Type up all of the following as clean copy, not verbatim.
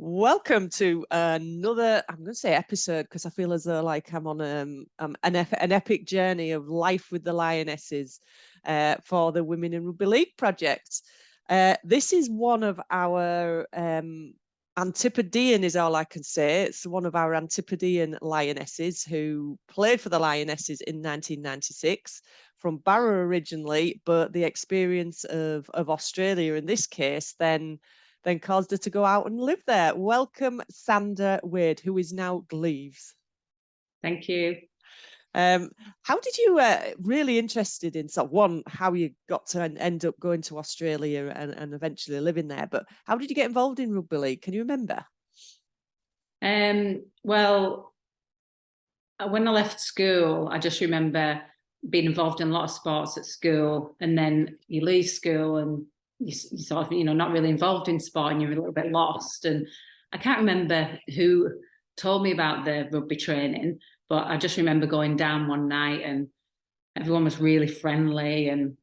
Welcome to another, I'm going to say episode, because I feel as though like I'm on an epic journey of life with the Lionesses for the Women in Rugby League project. This is one of our Antipodean, is all I can say. It's one of our Antipodean Lionesses who played for the Lionesses in 1996 from Barrow originally, but the experience of Australia in this case then caused her to go out and live there. Welcome, Sandra Wade, who is now Gleaves. Thank you. How did you really interested in how you got to end up going to Australia and eventually living there, but how did you get involved in rugby league? Can you remember? Well, when I left school, I just remember being involved in a lot of sports at school, and then you leave school and you sort of, not really involved in sport and you're a little bit lost. And I can't remember who told me about the rugby training, but I just remember going down one night and everyone was really friendly, and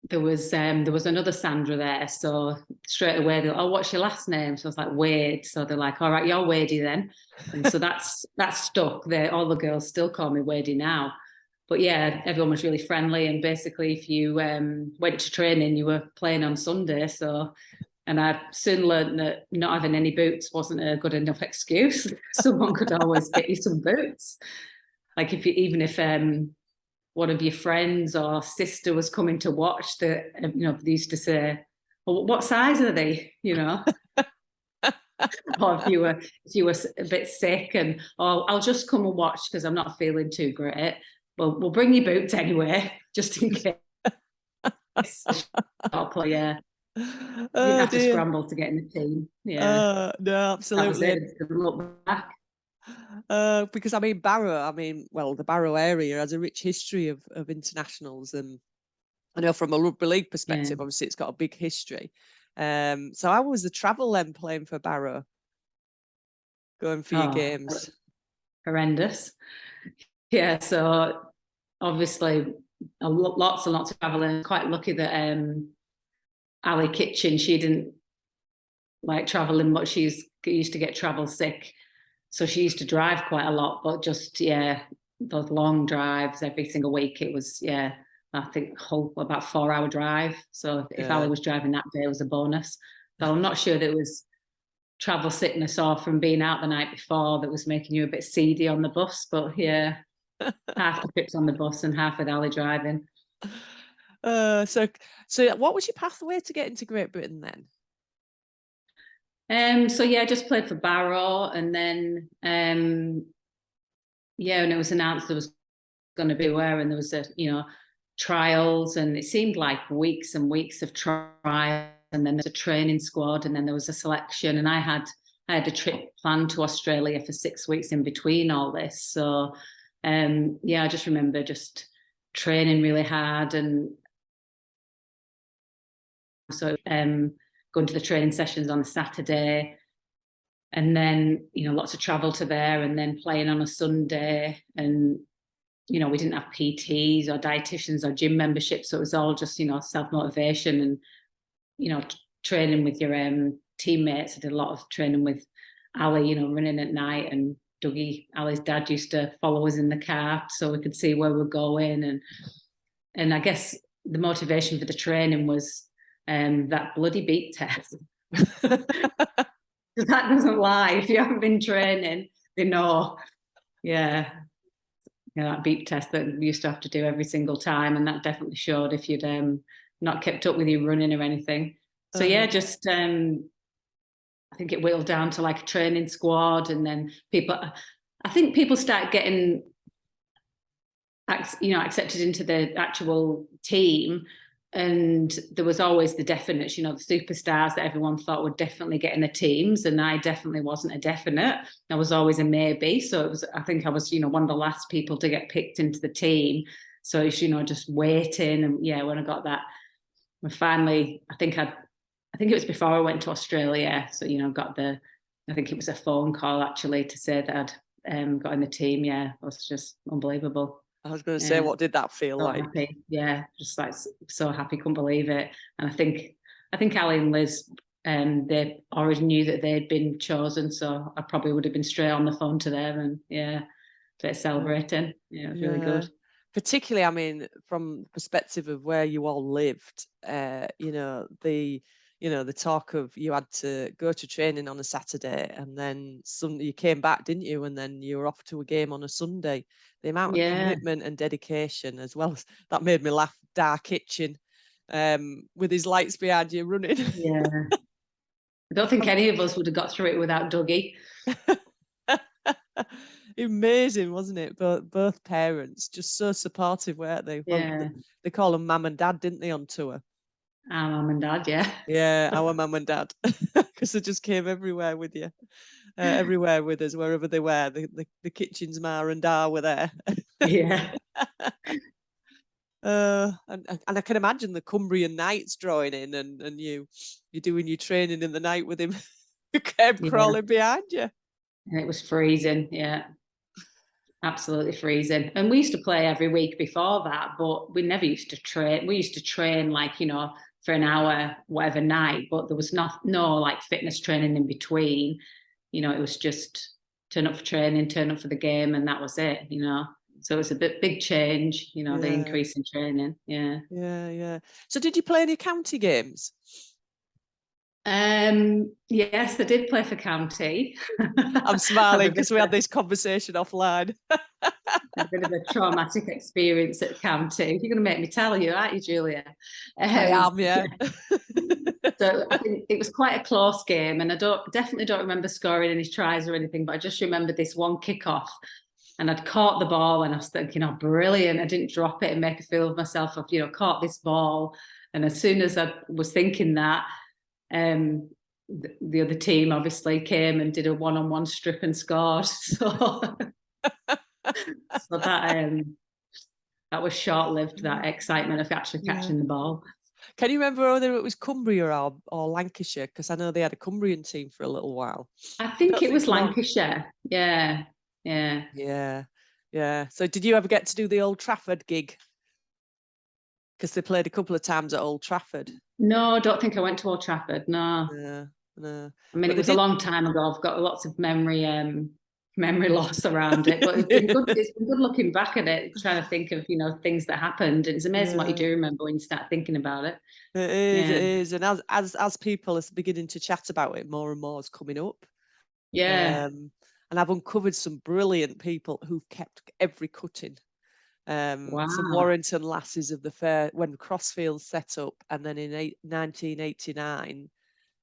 there was another Sandra there, so straight away they're, oh, what's your last name? So I was like, Wade. So they're like, all right, you're Wadey then. And so that's stuck there. All the girls still call me Wadey now. But yeah, everyone was really friendly, and basically if you went to training, you were playing on Sunday. So, and I soon learned that not having any boots wasn't a good enough excuse. Someone could always get you some boots. Like even if one of your friends or sister was coming to watch, they used to say, well, what size are they? Or if you were a bit sick and, oh, I'll just come and watch because I'm not feeling too great. Well, we'll bring your boots anyway, just in case. Yeah. You didn't have to scramble to get in the team. Yeah. No, absolutely. Look back. Because Barrow, the Barrow area has a rich history of internationals, and I know from a rugby league perspective, obviously it's got a big history. So how was the travel then playing for Barrow, going for your games? Horrendous. Yeah, so obviously lots and lots of traveling. Quite lucky that Ali Kitchen, she didn't like traveling much. She used to get travel sick, so she used to drive quite a lot, but just those long drives every single week. It was I think about 4-hour drive. So if Ali was driving that day, it was a bonus. But I'm not sure that it was travel sickness or from being out the night before that was making you a bit seedy on the bus. But yeah, half the trips on the bus and half with Ali driving. So what was your pathway to get into Great Britain then? I just played for Barrow, and then and it was announced there was going to be and there was trials, and it seemed like weeks and weeks of trials, and then there's a training squad, and then there was a selection, and I had a trip planned to Australia for 6 weeks in between all this. So I just remember just training really hard, and so going to the training sessions on a Saturday, and then lots of travel to there, and then playing on a Sunday, and we didn't have PTs or dietitians or gym memberships, so it was all just self-motivation and training with your teammates. I did a lot of training with Ali, running at night, and Dougie, Ali's dad, used to follow us in the car so we could see where we're going, and I guess the motivation for the training was that bloody beep test. That doesn't lie. If you haven't been training, they know. That beep test that we used to have to do every single time, and that definitely showed if you'd not kept up with your running or anything. So just I think it whittled down to like a training squad, and then I think people start getting accepted into the actual team. And there was always the definites, the superstars that everyone thought would definitely get in the teams. And I definitely wasn't a definite. I was always a maybe. So I think I was, one of the last people to get picked into the team. So it's, just waiting. And when I got that, I finally, I think it was before I went to Australia. So, I think it was a phone call actually to say that I'd got in the team. Yeah, it was just unbelievable. I was going to say, what did that feel like? Happy. Yeah, just like so happy, couldn't believe it. And I think Ali and Liz they already knew that they'd been chosen, so I probably would have been straight on the phone to them, and a bit celebrating. Yeah, it was really good. Particularly, I mean, from the perspective of where you all lived, the talk of you had to go to training on a Saturday and then Sunday you came back, didn't you? And then you were off to a game on a Sunday. The amount of commitment and dedication, as well as that, made me laugh. Dark kitchen, with his lights behind you running. Yeah, I don't think any of us would have got through it without Dougie. Amazing, wasn't it? Both parents just so supportive, weren't they? Yeah. Well, they call them mum and dad, didn't they, on tour? Our mum and dad, yeah. Yeah, our mum and dad, because they just came everywhere with you, everywhere with us, wherever they were. The kitchen's ma and da were there. Yeah. And I can imagine the Cumbrian nights drawing in, and you're doing your training in the night with him, crawling behind you. And it was freezing, yeah. Absolutely freezing. And we used to play every week before that, but we never used to train. We used to train like, for an hour, whatever night, but there was no like fitness training in between. It was just turn up for training, turn up for the game, and that was it, So it was a big change, the increase in training. Yeah. Yeah. So did you play any county games? Yes, I did play for county. I'm smiling because we had this conversation offline. A bit of a traumatic experience at county. You're going to make me tell you, aren't you, Julia? I am, yeah. So I think it was quite a close game, and I definitely don't remember scoring any tries or anything, but I just remember this one kickoff, and I'd caught the ball, and I was thinking, oh, brilliant! I didn't drop it and make a fool of myself. I've caught this ball, and as soon as I was thinking that, the other team obviously came and did a one-on-one strip and scored. So that was short-lived, that excitement of actually catching the ball. Can you remember whether it was Cumbria or Lancashire? Because I know they had a Cumbrian team for a little while. I think it was Lancashire. Yeah. So did you ever get to do the Old Trafford gig? Because they played a couple of times at Old Trafford. No, I don't think I went to Old Trafford. No. No. I mean, it was a long time ago. I've got lots of memory loss around it, but it's been good. It's been good looking back at it, trying to think of things that happened. It's amazing what you do remember when you start thinking about it. It is, and as people are beginning to chat about it, more and more is coming up. Yeah. And I've uncovered some brilliant people who've kept every cutting. Wow. Some Warrington lasses of the fair when Crossfield set up, and then in 1989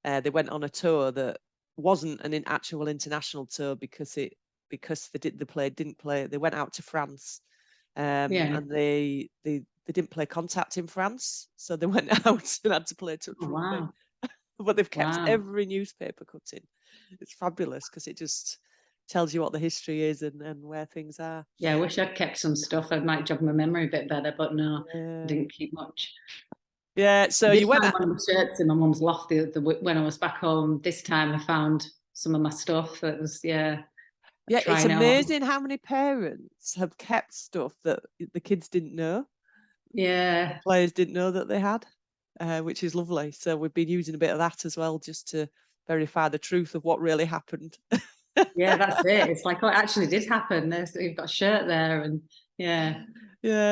they went on a tour that wasn't an actual international tour because they didn't play. They went out to France, and they didn't play contact in France, so they went out and had to play touch rugby. Wow. But they've kept every newspaper cutting. It's fabulous because it just tells you what the history is and where things are. Yeah, I wish I'd kept some stuff. I might jog my memory a bit better, but no, I didn't keep much. Yeah, so you went. One of my shirts in my mum's loft when I was back home. This time I found some of my stuff that was Yeah, it's amazing how many parents have kept stuff that the kids didn't know. Yeah, the players didn't know that they had, which is lovely. So we've been using a bit of that as well, just to verify the truth of what really happened. Yeah, that's it. It's like, oh, it actually did happen. You've got a shirt there, and yeah.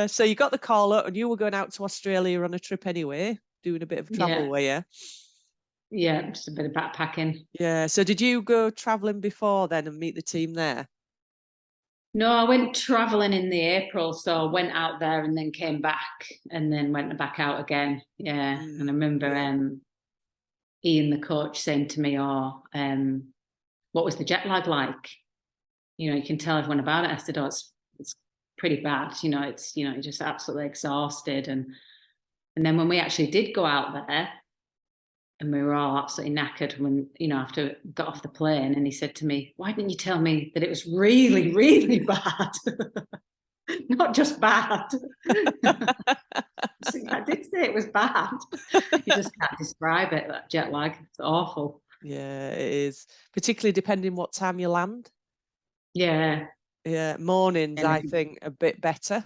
So you got the call up, and you were going out to Australia on a trip anyway, doing a bit of travel, were you? Yeah, just a bit of backpacking. Yeah. So did you go traveling before then and meet the team there? No, I went traveling in the April, so I went out there and then came back and then went back out again. Yeah, and I remember Ian, the coach, saying to me, "Oh, what was the jet lag like? You can tell everyone about it." I said, "Oh, it's pretty bad. It's you're just absolutely exhausted." And then when we actually did go out there, and we were all absolutely knackered when, after we got off the plane, and he said to me, "Why didn't you tell me that it was really, really bad? Not just bad." I did say it was bad. You just can't describe it, that jet lag. It's awful. Yeah, it is. Particularly depending what time you land. Yeah. Yeah, mornings, I think, a bit better.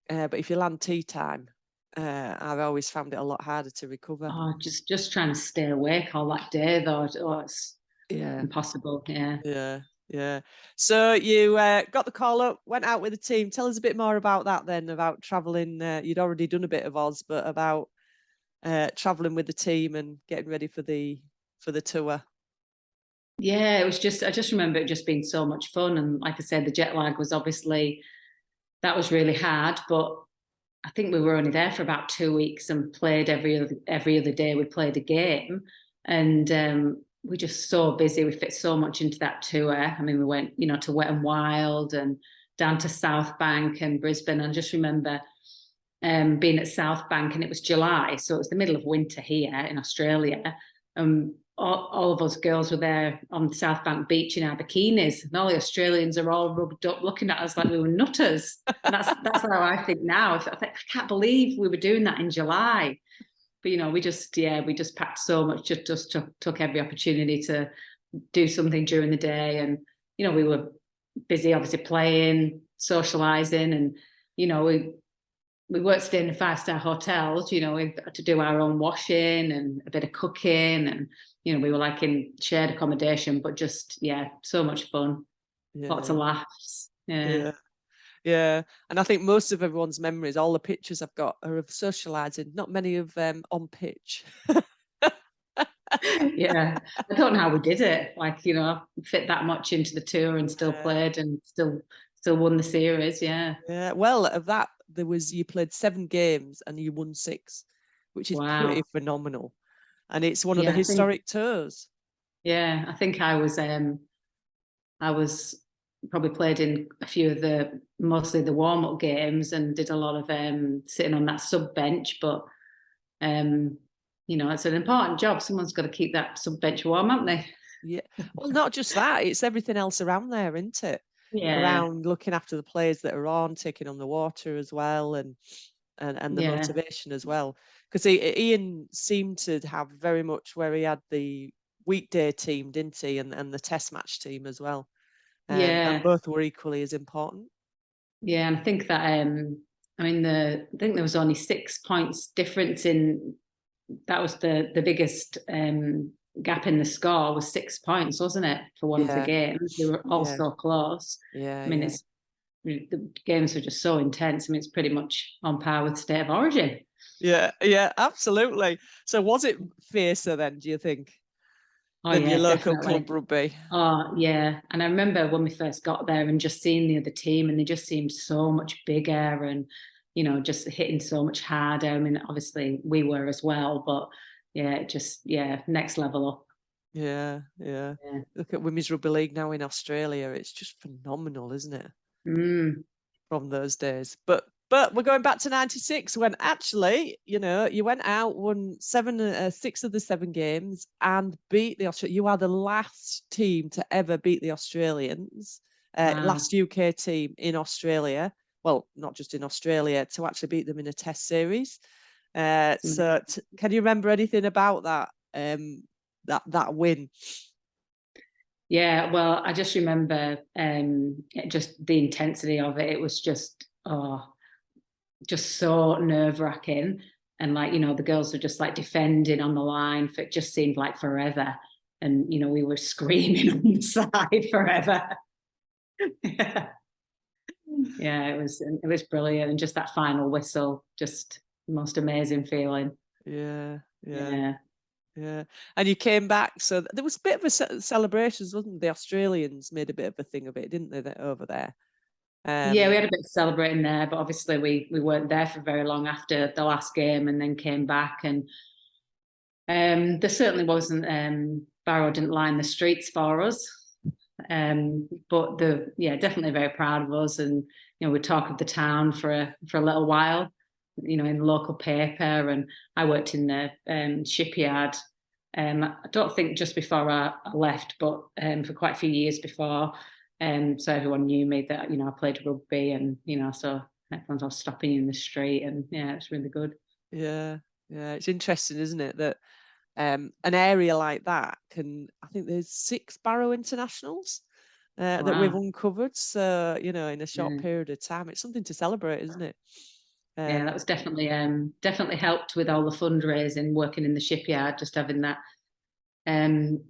But if you land tea time, I've always found it a lot harder to recover. Oh, just trying to stay awake all that day though. Oh, it's Yeah, impossible. Yeah. yeah, yeah. So you got the call up, went out with the team. Tell us a bit more about that then, about travelling. You'd already done a bit of Oz, but about travelling with the team and getting ready for the tour. Yeah, it was just, I just remember it just being so much fun. And like I said, the jet lag was obviously, that was really hard, but I think we were only there for about 2 weeks and played every other day. We played a game, and we're just so busy. We fit so much into that tour. I mean, we went, to Wet and Wild and down to South Bank and Brisbane. I just remember being at South Bank, and it was July, so it was the middle of winter here in Australia. All of us girls were there on the South Bank beach in our bikinis, and all the Australians are all rubbed up, looking at us like we were nutters. And that's how I think now. I think I can't believe we were doing that in July. But we just packed so much, just took every opportunity to do something during the day, and we were busy, obviously playing, socializing, and we weren't staying in 5-star hotels. We had to do our own washing and a bit of cooking, and we were like in shared accommodation, but just so much fun, lots of Yeah, laughs. Yeah, yeah, yeah. And I think most of everyone's memories, all the pictures I've got, are of socialising. Not many of them on pitch. yeah. I don't know how we did it. Like fit that much into the tour and still Yeah, played and still won the series. Yeah. yeah. Well, of that, you played 7 games and you won 6, which is pretty Wow. phenomenal. And it's one of the Yeah, historic tours. I think I was probably played in a few of mostly the warm-up games, and did a lot of sitting on that sub bench. But um, it's an important job. Someone's got to keep that sub bench warm, haven't they? Yeah. Well, not just that, it's everything else around there, isn't it? Yeah, Around looking after the players that are on, taking on the water as well, and the yeah, motivation as well. Because Ian seemed to have very much where he had the weekday team, didn't he? And the test match team as well. And yeah, both were equally as important. yeah. And I think that I mean I think there was only 6 points difference in that was the biggest gap in the score was 6 points, wasn't it, for one of the Yeah, games? They were all yeah, so close. yeah, I mean, yeah. the games were just so intense. I mean, it's pretty much on par with State of Origin. Yeah, yeah, absolutely. So was it fiercer then, do you think, Oh than your yeah, local definitely. club rugby? Oh yeah, and I remember when we first got there and just seeing the other team, and they just seemed so much bigger, and just hitting so much harder. I mean, obviously we were as well, but next level up. Yeah, yeah. Yeah. Look at Women's Rugby League now in Australia. It's just phenomenal, isn't it? Mm, From those days. But we're going back to 96 when actually, you went out, won 6 of the 7 games and beat the Australians. You are the last team to ever beat the Australians, wow. last UK team in Australia. Well, not just in Australia, to actually beat them in a test series. So can you remember anything about that? That win? Yeah, well, I just remember just the intensity of it. It was just so nerve-wracking. And like, the girls were just like defending on the line for it just seemed like forever. And we were screaming on the side forever. Yeah. Yeah, it was brilliant. And just that final whistle, just the most amazing feeling. Yeah, yeah. Yeah. Yeah, and you came back, so there was a bit of a celebration, wasn't there? The Australians made a bit of a thing of it, didn't they, over there? Yeah, we Um, had a bit of celebrating there, but obviously we weren't there for very long after the last game, and then came back. And there certainly wasn't Barrow didn't line the streets for us. But definitely very proud of us. And we talk of the town for a little while, in the local paper. And I worked in the shipyard. I don't think just before I left, but for quite a few years before. So everyone knew me that I played rugby, and so everyone was stopping in the street, and it's really good. yeah, yeah, it's interesting, isn't it, that an area like that I think there's 6 Barrow internationals that we've Wow. uncovered. So, in a short Yeah. period of time, it's something to celebrate, isn't it? Yeah, that was definitely helped with all the fundraising, working in the shipyard, just having that.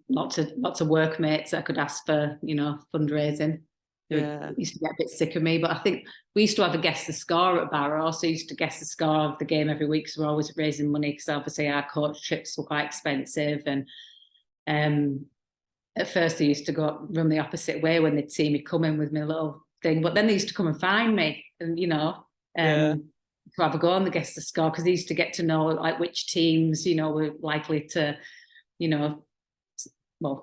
Lots of workmates that I could ask for, fundraising. They used to get a bit sick of me, but I think we used to have a guess the score at Barrow. So used to guess the score of the game every week, so we're always raising money because obviously our coach trips were quite expensive. And at first they used to go run the opposite way when they'd see me coming with my little thing, but then they used to come and find me, and to have a go on the guess the score, because they used to get to know like which teams were likely to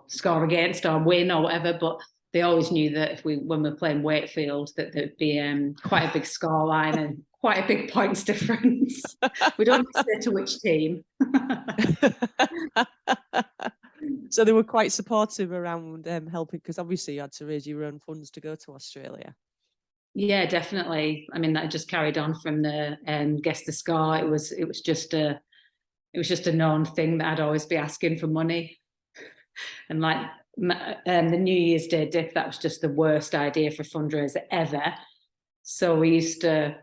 score against or win or whatever. But they always knew that when we were playing Wakefield, that there'd be quite a big score line and quite a big points difference. We don't say to which team. So they were quite supportive around helping, because obviously you had to raise your own funds to go to Australia. Yeah, definitely. I mean, that just carried on from the guess the score. It was just a known thing that I'd always be asking for money. And like the New Year's Day dip, that was just the worst idea for a fundraiser ever. So we used to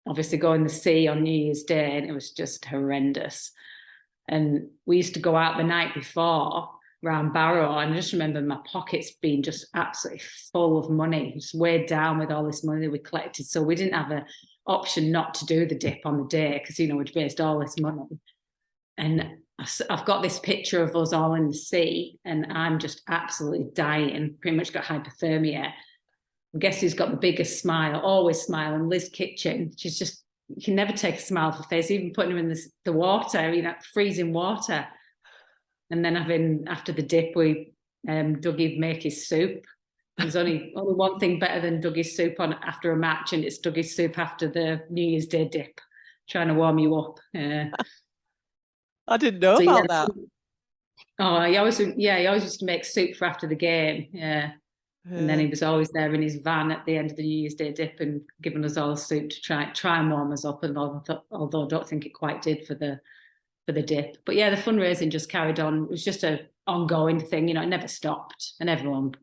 obviously go in the sea on New Year's Day, and it was just horrendous. And we used to go out the night before around Barrow, and I just remember my pockets being just absolutely full of money, just weighed down with all this money we collected. So we didn't have an option not to do the dip on the day, because we'd raised all this money. And I've got this picture of us all in the sea, and I'm just absolutely dying, pretty much got hypothermia. I guess who's got the biggest smile, always smiling? Liz Kitchen. She's just, you can never take a smile off her face, even putting her in the water, freezing water. And then after the dip, Dougie make his soup. There's only one thing better than Dougie's soup after a match, and it's Dougie's soup after the New Year's Day dip, trying to warm you up. I didn't know about that. Oh, he always used to make soup for after the game. Yeah. And then he was always there in his van at the end of the New Year's Day dip and giving us all soup to try and warm us up. And although I don't think it quite did for the dip, but yeah, the fundraising just carried on. It was just an ongoing thing. It never stopped, and everyone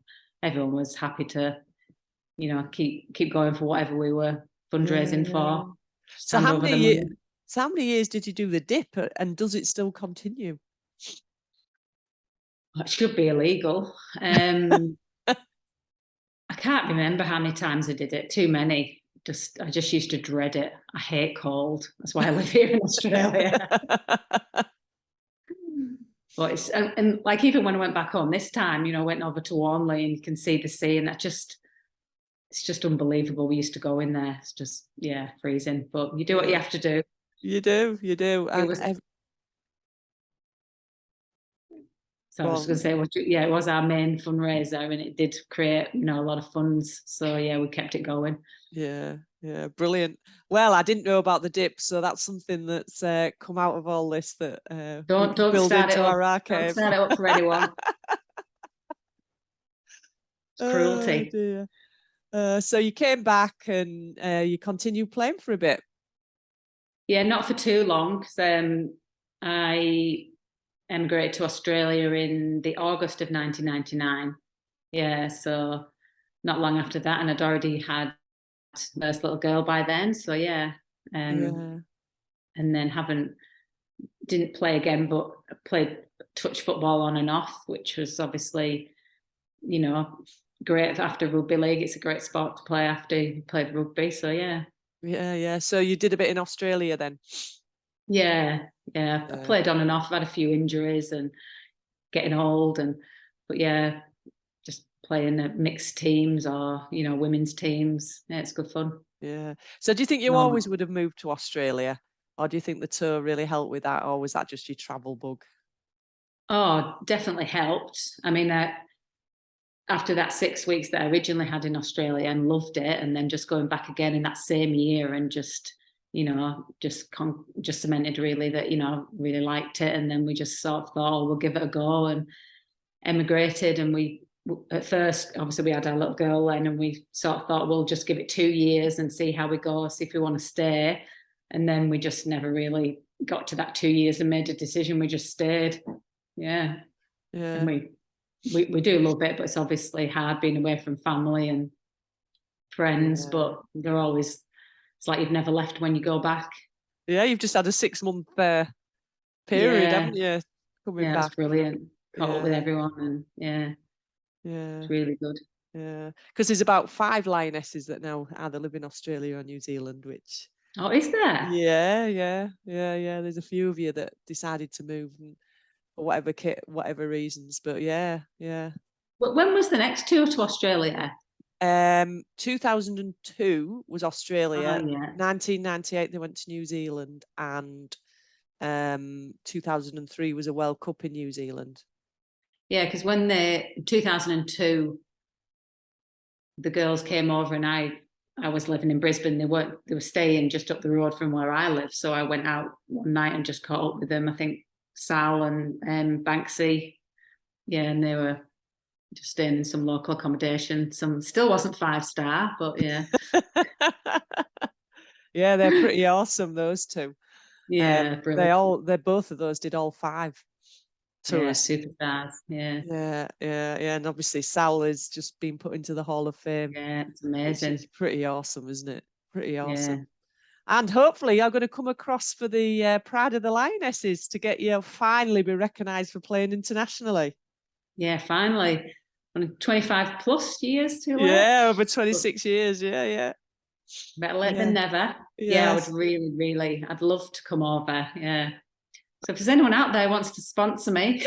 was happy to, keep going for whatever we were fundraising for. So how many years did you do the dip, and does it still continue? It should be illegal. I can't remember how many times I did it. Too many. I just used to dread it. I hate cold. That's why I live here in Australia. But it's and like even when I went back home this time, I went over to Warnley and you can see the sea, and it's just unbelievable. We used to go in there. It's just freezing. But you do what you have to do. You do. So I was going to say, it was our main fundraiser, and it did create, a lot of funds. So we kept it going. Yeah, brilliant. Well, I didn't know about the dip, so that's something that's come out of all this that don't build start into our archive. Don't start it up for anyone. It's cruelty. Oh, dear. So you came back and you continued playing for a bit. Yeah, not for too long, because I emigrated to Australia in the August of 1999. Yeah, so not long after that, and I'd already had first little girl by then. So and then didn't play again, but played touch football on and off, which was obviously, great after rugby league. It's a great sport to play after you played rugby. So yeah. So you did a bit in Australia then? Yeah. I played on and off. I've had a few injuries and getting old, but just playing at mixed teams or women's teams. Yeah, it's good fun. Yeah. So do you think you always would have moved to Australia, or do you think the tour really helped with that, or was that just your travel bug? Oh, definitely helped. I mean, after that 6 weeks that I originally had in Australia and loved it, and then just going back again in that same year and just cemented really that really liked it. And then we just sort of thought, we'll give it a go, and emigrated. And we at first obviously we had our little girl then, and we sort of thought we'll just give it 2 years and see how we go, see if we want to stay. And then we just never really got to that 2 years and made a decision. We just stayed. And we do love it, but it's obviously hard being away from family and friends, but they're always it's like you've never left when you go back. Yeah, you've just had a 6-month period, haven't you? Coming It's back. brilliant. Caught up with Yeah. everyone, and Yeah. it's really good. Yeah. Because there's about 5 lionesses that now either live in Australia or New Zealand, which Oh, is there? yeah. There's a few of you that decided to move for whatever reasons. But yeah. When was the next tour to Australia? 2002 was Australia. Oh, yeah. 1998 they went to New Zealand, and 2003 was a World Cup in New Zealand. Yeah, because when 2002, the girls came over, and I was living in Brisbane. They were staying just up the road from where I live. So I went out one night and just caught up with them. I think Sal and Banksy. Yeah, and they were just staying in some local accommodation. Some still wasn't 5-star, but yeah. Yeah, they're pretty awesome, those two. Yeah, brilliant. They both of those did all 5 tours. Yeah, superstars. Yeah. And obviously Sal has just been put into the Hall of Fame. Yeah, it's Which amazing. is pretty awesome, isn't it? Pretty awesome. Yeah. And hopefully you're going to come across for the Pride of the Lionesses to get you finally be recognised for playing internationally. Yeah, finally. 25 plus years too late. Yeah, over 26 years. Yeah. Better late than never. Yeah, I would really, I'd love to come over. Yeah. So if there's anyone out there who wants to sponsor me,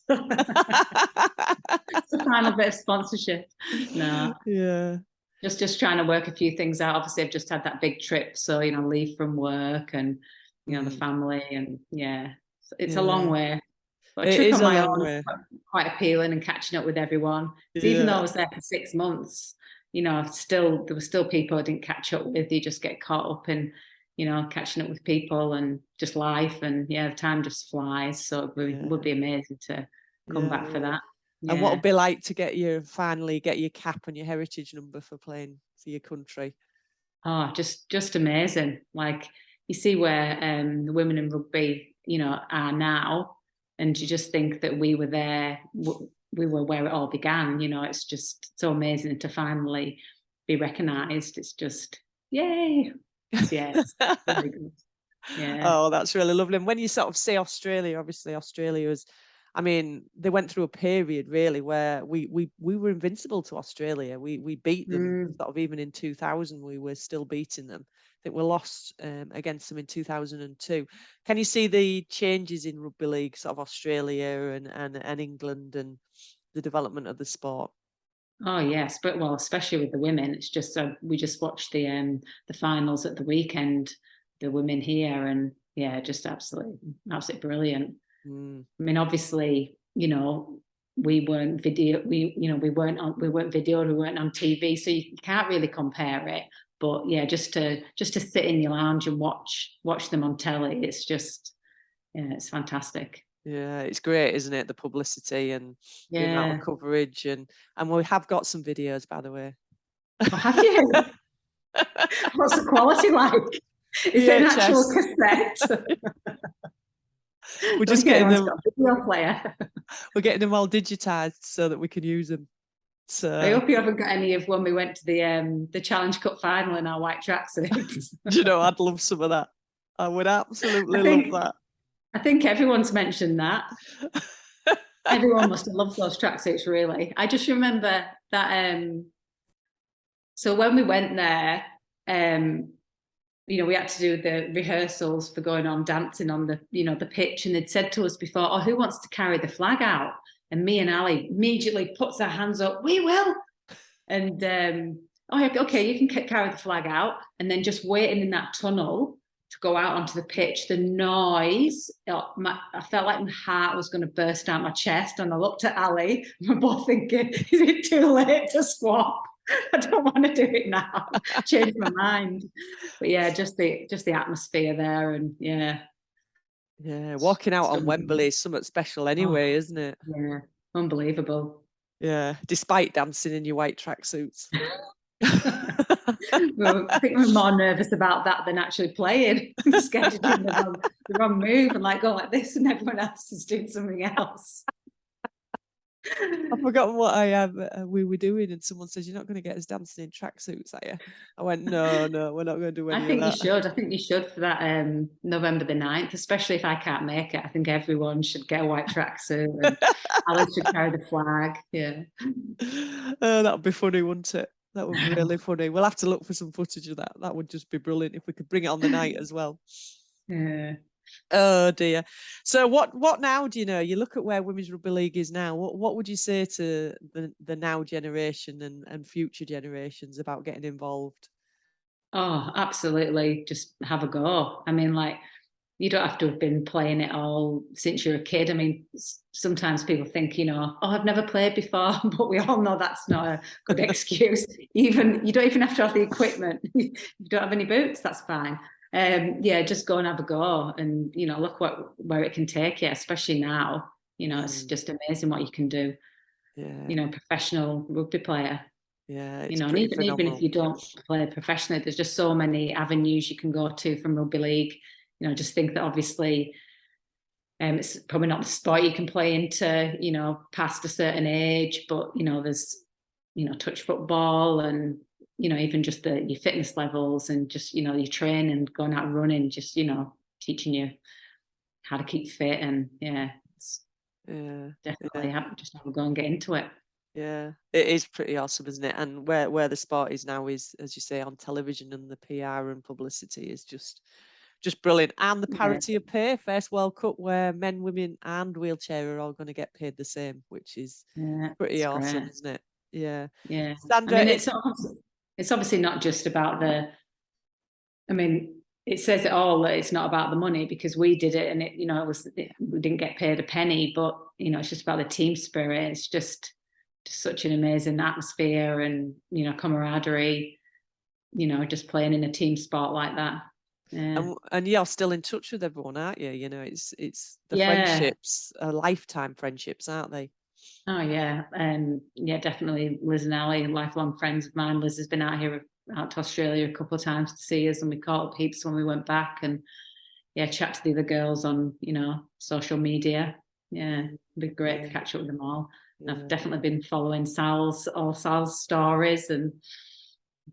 it's a final bit of sponsorship. No. Yeah. Just trying to work a few things out. Obviously, I've just had that big trip, so leave from work and the family, and it's a long way. But a trip on my own is quite appealing, and catching up with everyone. Even though I was there for 6 months, there were still people I didn't catch up with. You just get caught up in catching up with people and just life, and the time just flies. So it would be amazing to come back for that. And what would be like to finally get your cap and your heritage number for playing for your country? Oh, just amazing. Like, you see where the women in rugby, are now, and you just think that we were there, we were where it all began. It's just so amazing to finally be recognised. It's just, yay. It's really good. Yeah. Oh, that's really lovely. And when you sort of say Australia, obviously Australia is, they went through a period really where we were invincible to Australia. We beat them sort of even in 2000. We were still beating them. I think we lost against them in 2002. Can you see the changes in rugby league, sort of Australia and England, and the development of the sport? Oh yes, but especially with the women, it's just we just watched the finals at the weekend, the women here, and just absolutely brilliant. Obviously, we weren't video, we weren't videoed, we weren't on TV, so you can't really compare it. But just to sit in your lounge and watch them on telly, it's just it's fantastic. Yeah, it's great, isn't it? The publicity and the amount of coverage, and we have got some videos, by the way. Oh, have you? What's the quality like? Is it an actual cassette? We're just getting them. Video player. We're getting them all digitized so that we can use them. So I hope you haven't got any of when we went to the Challenge Cup final in our white tracksuits. Do you know, I'd love some of that. I would absolutely love that. I think everyone's mentioned that. Everyone must have loved those tracksuits, really. I just remember that. So when we went there, we had to do the rehearsals for going on dancing on the, the pitch, and they'd said to us before, "Oh, who wants to carry the flag out?" And me and Ali immediately puts our hands up. "We will." And okay, you can carry the flag out. And then just waiting in that tunnel to go out onto the pitch, the noise, I felt like my heart was going to burst out my chest. And I looked at Ali, and we're both thinking, is it too late to swap? I don't want to do it now. Changed my mind. But just the atmosphere there, and walking out on Wembley is something special anyway, isn't it? Yeah, unbelievable. Yeah, despite dancing in your white tracksuits. Well, I think we're more nervous about that than actually playing. I'm scared of doing the wrong move and go like this, and everyone else is doing something else. I've forgotten what we were doing, and someone says, "You're not going to get us dancing in tracksuits, are you?" I went, "No, we're not going to do I any of think you that." should. I think you should for that November the 9th, especially if I can't make it. I think everyone should get a white tracksuit and Alice should carry the flag. Yeah. Oh, that would be funny, wouldn't it? That would be really funny. We'll have to look for some footage of that. That would just be brilliant if we could bring it on the night as well. Yeah. Oh dear. So what now do you know? You look at where women's rugby league is now. What would you say to the now generation and future generations about getting involved? Oh, absolutely. Just have a go. I mean, like, you don't have to have been playing it all since you're a kid. I mean, sometimes people think, oh, I've never played before, but we all know that's not a good excuse. Even you don't even have to have the equipment. If you don't have any boots, that's fine. Yeah, just go and have a go, and look where it can take you. Especially now, it's just amazing what you can do. Yeah. Professional rugby player. Yeah, it's And pretty even if phenomenal. you don't play professionally, there's just so many avenues you can go to from rugby league. Just think that obviously it's probably not the sport you can play into, past a certain age, but there's touch football and even just your fitness levels and just your training, going out and running, just teaching you how to keep fit. And yeah, definitely have a go and get into it. Yeah, it is pretty awesome, isn't it? And where the sport is now is, as you say, on television, and the PR and publicity is just brilliant. And the parity of pay, first World Cup where men, women, and wheelchair are all going to get paid the same, which is pretty awesome, Great. isn't it? Yeah. Yeah. I Sandra, mean, it's obviously not just about I mean, it says it all that it's not about the money, because we did it and we didn't get paid a penny, but it's just about the team spirit. It's just such an amazing atmosphere and camaraderie, just playing in a team sport like that. Yeah. and you're still in touch with everyone, aren't you? It's the Yeah. friendships, lifetime friendships, aren't they? Oh yeah. Yeah, definitely. Liz and Ali, lifelong friends of mine. Liz has been out to Australia a couple of times to see us, and we caught up heaps when we went back, and yeah, chat to the other girls on, social media. Yeah, it'd be great to catch up with them all. Yeah. I've definitely been following Sal's stories, and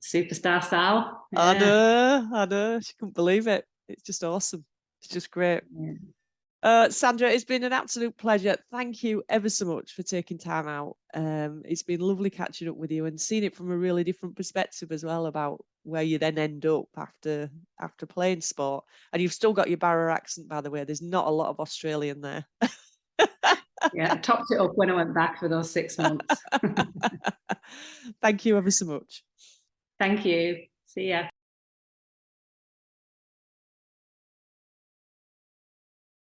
superstar Sal. Yeah. I know. She couldn't believe it. It's just awesome. It's just great. Yeah. Sandra, it's been an absolute pleasure. Thank you ever so much for taking time out. It's been lovely catching up with you and seeing it from a really different perspective as well, about where you then end up after playing sport. And you've still got your Barra accent, by the way. There's not a lot of Australian there. Yeah, I topped it up when I went back for those 6 months. Thank you ever so much. Thank you. See ya.